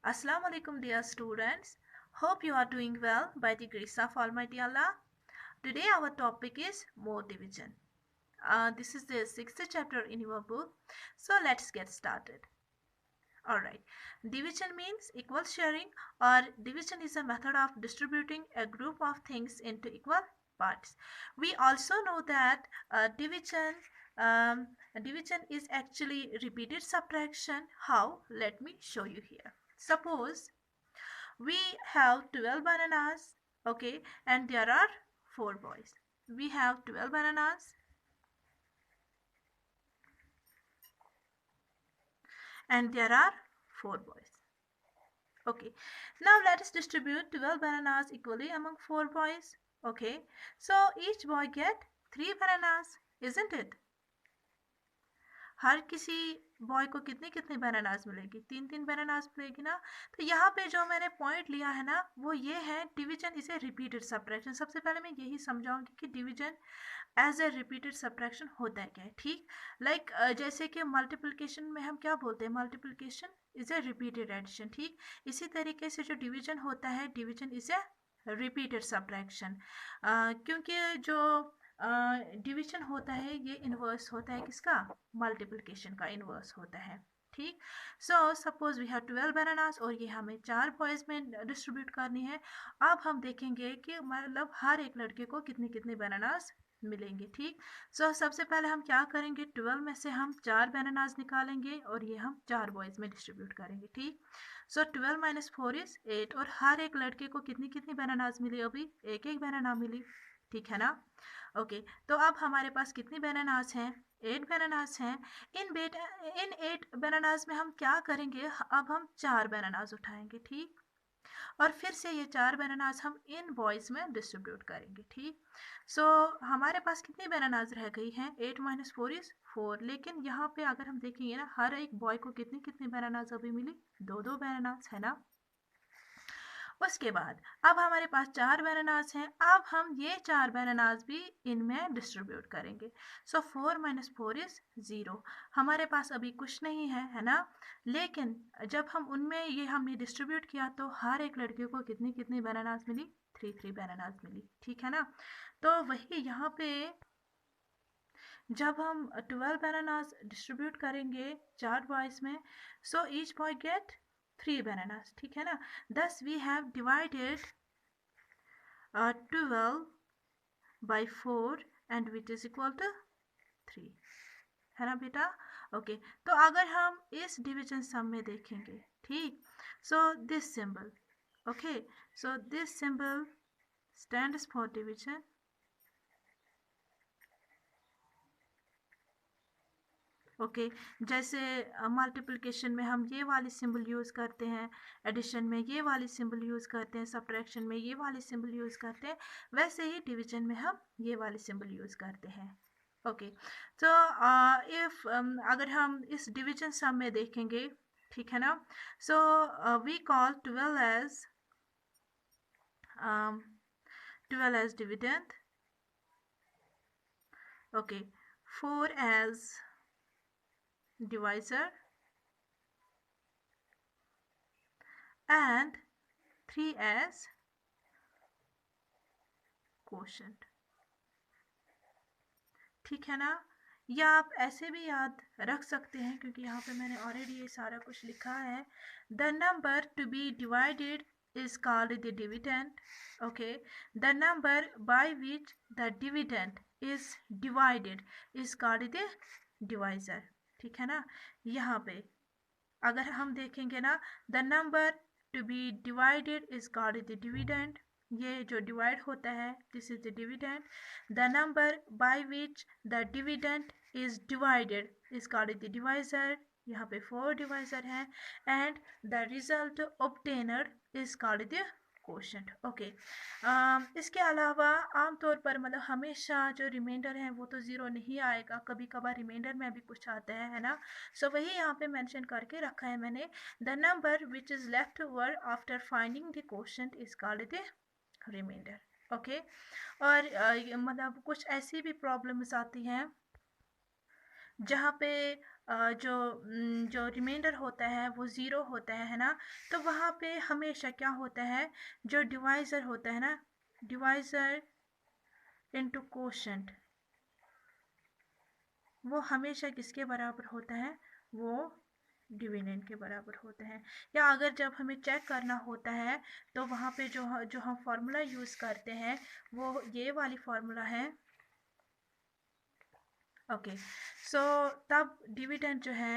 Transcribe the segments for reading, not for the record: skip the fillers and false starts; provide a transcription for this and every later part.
Assalamu alaikum dear students. Hope you are doing well by the grace of Almighty Allah. Today our topic is mode division. This is the 6th chapter in your book. So let's get started. Alright. Division means equal sharing, or division is a method of distributing a group of things into equal parts. We also know that um, division is actually repeated subtraction. How? Let me show you here. Suppose we have 12 bananas, okay, and there are 4 boys. We have 12 bananas and there are 4 boys. Okay, now let us distribute 12 bananas equally among 4 boys. Okay, so each boy get 3 bananas, isn't it? हर किसी boy को कितनी कितनी bananas मिलेगी? 3 bananas मिलेगी ना। तो यहाँ पे जो मैंने पॉइंट लिया है ना, वो ये है division is a repeated subtraction. सबसे पहले मैं यही समझाऊंगी कि division as a repeated subtraction होता है क्या है। ठीक, लाइक जैसे कि मल्टीप्लिकेशन में हम क्या बोलते हैं, multiplication is a repeated addition. ठीक, इसी तरीके से जो डिवीजन होता है, division is a repeated subtraction. क्योंकि जो डिवीजन होता है ये इन्वर्स होता है किसका? मल्टीप्लिकेशन का इन्वर्स होता है। ठीक, so suppose we have 12 bananas और ये हमें 4 बॉयज में डिस्ट्रीब्यूट करनी है। अब हम देखेंगे कि मतलब हर एक लड़के को कितनी कितनी बनानास मिलेंगे। ठीक, सो सबसे पहले हम क्या करेंगे, 12 में से हम 4 बनानास निकालेंगे और ये हम 4 बॉयज में डिस्ट्रीब्यूट करेंगे। ठीक, सो 12 माइनस 4 इज 8 और हर एक लड़के को कितनी कितनी बनानास मिली? अभी एक एक बनाना मिली। ठीक है ना। ओके, तो अब हमारे पास कितनी बनानास हैं? 8 बनानास हैं। इन 8 बनानास में हम क्या करेंगे, अब हम 4 बनानास उठाएंगे। ठीक, और फिर से ये 4 बनानास हम इन बॉयज़ में डिस्ट्रीब्यूट करेंगे। ठीक, सो हमारे पास कितनी बनानास रह गई हैं? 8 माइनस 4 इज़ 4। लेकिन यहाँ पे अगर हम देखेंगे ना, हर एक बॉय को कितनी कितनी बनानास अभी मिली? 2 बनानास, है ना। उसके बाद अब हमारे पास 4 बनानास हैं। अब हम ये 4 बनानास भी इनमें डिस्ट्रीब्यूट करेंगे। सो 4 माइनस 4 इज़ 0। हमारे पास अभी कुछ नहीं है ना। लेकिन जब हम उनमें ये हमने डिस्ट्रीब्यूट किया तो हर एक लड़के को कितनी कितनी बनानास मिली? 3 बनानास मिली। ठीक है ना। तो वही यहाँ पे जब हम 12 बनानास डिस्ट्रीब्यूट करेंगे 4 बॉयज़ में, so each boy get 3 bananas। ठीक है ना। Thus we have divided 12 by 4 and which is equal to 3, है ना बेटा। ओके, तो अगर हम इस डिवीजन सम में देखेंगे, ठीक, so this symbol, okay, so this symbol stands for division। Okay, जैसे मल्टीप्लिकेशन में हम ये वाली सिंबल यूज़ करते हैं, एडिशन में ये वाली सिंबल यूज़ करते हैं, सब्ट्रैक्शन में ये वाली सिंबल यूज़ करते हैं, वैसे ही डिवीजन में हम ये वाली सिंबल यूज़ करते हैं। ओके, तो इफ़ अगर हम इस डिवीजन सम में देखेंगे, ठीक है ना, so we call 12 as dividend, okay, 4 as divisor and 3 as quotient। ठीक है ना। या आप ऐसे भी याद रख सकते हैं, क्योंकि यहाँ पे मैंने ऑलरेडी ये सारा कुछ लिखा है। The number to be divided is called the dividend। okay, the number by which the dividend is divided is called the divisor। ठीक है ना। यहाँ पे अगर हम देखेंगे ना, the number to be divided is called the dividend. ये जो डिवाइड होता है this is the dividend. The number by which the dividend is divided is called the divisor. यहाँ पे 4 डिवाइजर हैं। And the result obtained is called the quotient. Okay, इसके अलावा आमतौर पर मतलब हमेशा जो रिमाइंडर है वो तो ज़ीरो नहीं आएगा, कभी कभार रिमाइंडर में भी कुछ आता है ना। सो वही यहाँ पे मेंशन करके रखा है मैंने। The number which is left over after finding the quotient is called the remainder. Okay, और मतलब कुछ ऐसी भी प्रॉब्लम्स आती हैं जहाँ पे जो रिमाइंडर होता है वो ज़ीरो होता है ना, तो वहाँ पे हमेशा क्या होता है, जो डिवाइज़र होता है ना, डिवाइज़र इनटू कोशेंट, वो हमेशा किसके बराबर होता है, वो डिविडेंड के बराबर होते हैं। या अगर जब हमें चेक करना होता है तो वहाँ पे जो हम फार्मूला यूज़ करते हैं वो ये वाली फार्मूला है। ओके, सो तब डिविडेंड जो है,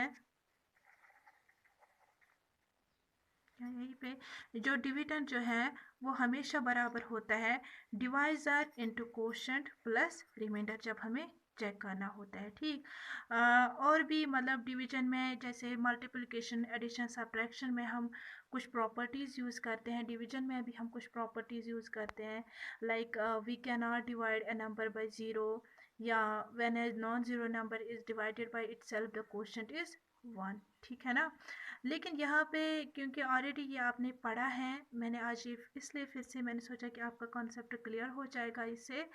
यहीं पे जो डिविडेंड जो है वो हमेशा बराबर होता है divisor into quotient plus remainder, जब हमें चेक करना होता है। ठीक, और भी मतलब डिवीजन में जैसे मल्टीप्लिकेशन, एडिशन, सब्ट्रैक्शन में हम कुछ प्रॉपर्टीज़ यूज़ करते हैं, डिवीजन में भी हम कुछ प्रॉपर्टीज़ यूज़ करते हैं, like we can not divide a number by zero, या when a non zero number is divided by itself the quotient is 1। ठीक है ना। लेकिन यहाँ पे क्योंकि ऑलरेडी ये आपने पढ़ा है, मैंने आज ये इसलिए फिर से मैंने सोचा कि आपका कॉन्सेप्ट क्लियर हो जाएगा इससे।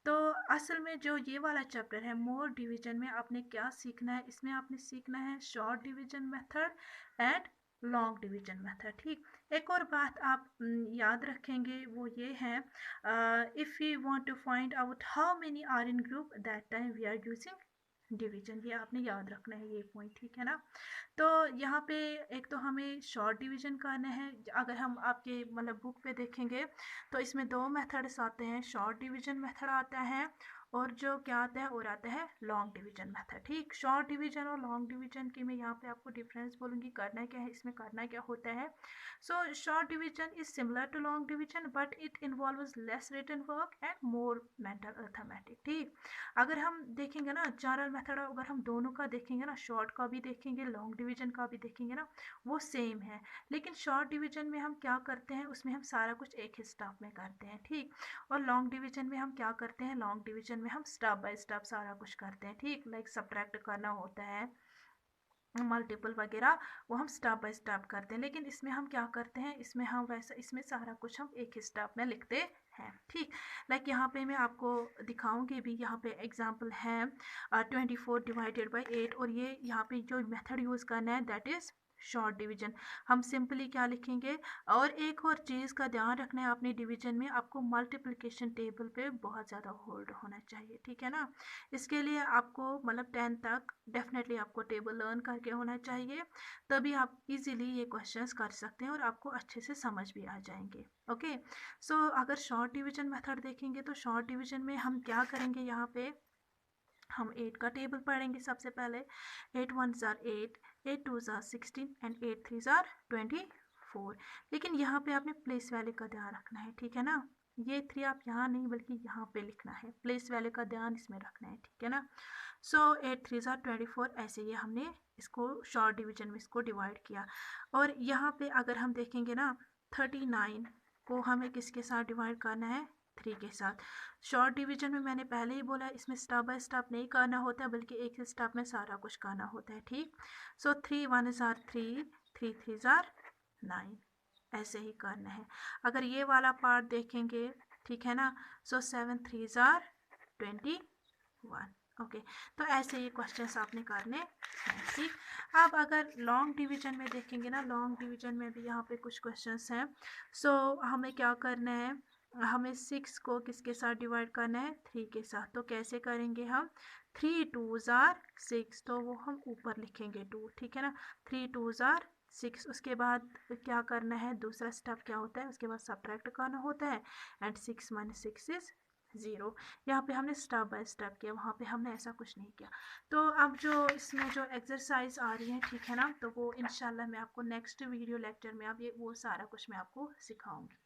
तो असल में जो ये वाला चैप्टर है मोर डिवीजन में आपने क्या सीखना है, इसमें आपने सीखना है short division method and long division method. ठीक, एक और बात आप याद रखेंगे वो ये है, if you want to find out how many are in group that time we are using division, ये आपने याद रखना है ये पॉइंट। ठीक है ना। तो यहाँ पे एक तो हमें शॉर्ट डिवीजन करना है, अगर हम आपके मतलब बुक पे देखेंगे तो इसमें दो मेथड्स आते हैं, शॉर्ट डिवीजन मेथड आता है और जो क्या आता है और आता है लॉन्ग डिवीजन मेथड। ठीक, शॉर्ट डिवीजन और लॉन्ग डिवीजन की मैं यहाँ पे आपको डिफरेंस बोलूँगी, करना क्या है, इसमें करना क्या होता है। So short division is similar to long division but it involves less written work and more mental arithmetic. ठीक, अगर हम देखेंगे ना जनरल मेथड, अगर हम दोनों का देखेंगे ना, शॉर्ट का भी देखेंगे लॉन्ग डिवीजन का भी देखेंगे ना, वो सेम है। लेकिन शॉर्ट डिवीजन में हम क्या करते हैं, उसमें हम सारा कुछ एक ही स्टेप में करते हैं। ठीक, और लॉन्ग डिवीजन में हम क्या करते हैं, लॉन्ग डिवीजन में हम स्टेप बाय स्टेप सारा कुछ करते हैं। ठीक, लाइक सब्ट्रैक्ट करना होता है, मल्टीपल वगैरह, वो हम स्टेप बाय स्टेप करते हैं। लेकिन इसमें हम क्या करते हैं, इसमें हम वैसा, इसमें सारा कुछ हम एक ही स्टेप में लिखते हैं। ठीक, लाइक यहाँ पे मैं आपको दिखाऊंगी भी, यहाँ पे एग्जांपल है 24 डिवाइडेड बाय 8, और ये यहाँ पे जो मेथड यूज़ करना है दैट इज़ शॉर्ट डिवीजन। हम सिंपली क्या लिखेंगे, और एक और चीज़ का ध्यान रखना है अपनी डिवीजन में, आपको मल्टीप्लिकेशन टेबल पे बहुत ज़्यादा होल्ड होना चाहिए। ठीक है ना। इसके लिए आपको मतलब 10 तक डेफिनेटली आपको टेबल लर्न करके होना चाहिए, तभी आप इजीली ये क्वेश्चंस कर सकते हैं और आपको अच्छे से समझ भी आ जाएंगे। ओके, सो अगर शॉर्ट डिवीजन मेथड देखेंगे तो शॉर्ट डिवीजन में हम क्या करेंगे, यहाँ पे हम 8 का टेबल पढ़ेंगे सबसे पहले। 8 1 ज़ार 8, 8 2 ज़ार 16 एंड 8 3 ज़ार 24। लेकिन यहाँ पे आपने प्लेस वैल्यू का ध्यान रखना है। ठीक है ना, ये 3 आप यहाँ नहीं बल्कि यहाँ पे लिखना है, प्लेस वैल्यू का ध्यान इसमें रखना है। ठीक है ना। सो 8 3 ज़ार 24, ऐसे ही हमने इसको शॉर्ट डिवीजन में इसको डिवाइड किया। और यहाँ पे अगर हम देखेंगे ना 39 को हमें किसके साथ डिवाइड करना है, 3 के साथ। शॉर्ट डिवीजन में मैंने पहले ही बोला इसमें स्टेप बाय स्टेप नहीं करना होता है बल्कि एक ही स्टेप में सारा कुछ करना होता है। ठीक, सो 3 1 ज़ार 3, 3 3 ज़ार 9, ऐसे ही करना है। अगर ये वाला पार्ट देखेंगे, ठीक है ना, सो 7 3 ज़ार 21। ओके, तो ऐसे ये क्वेश्चंस आपने करने हैं। ठीक, अब अगर लॉन्ग डिवीजन में देखेंगे ना, लॉन्ग डिवीजन में भी यहाँ पे कुछ क्वेश्चंस हैं। सो हमें क्या करना है, हमें 6 को किसके साथ डिवाइड करना है, 3 के साथ। तो कैसे करेंगे हम, 3 2 ज़ार 6, तो वो हम ऊपर लिखेंगे 2। ठीक है ना, 3 2 ज़ार 6। उसके बाद क्या करना है, दूसरा स्टेप क्या होता है, उसके बाद सब्ट्रैक्ट करना होता है, एंड 6 - 6 इज़ 0। यहाँ पे हमने स्टेप बाय स्टेप किया, वहाँ पे हमने ऐसा कुछ नहीं किया। तो अब जो इसमें जो एक्सरसाइज आ रही है, ठीक है ना, तो वो इंशाल्लाह मैं आपको नेक्स्ट वीडियो लेक्चर में अब ये वो सारा कुछ मैं आपको सिखाऊंगी।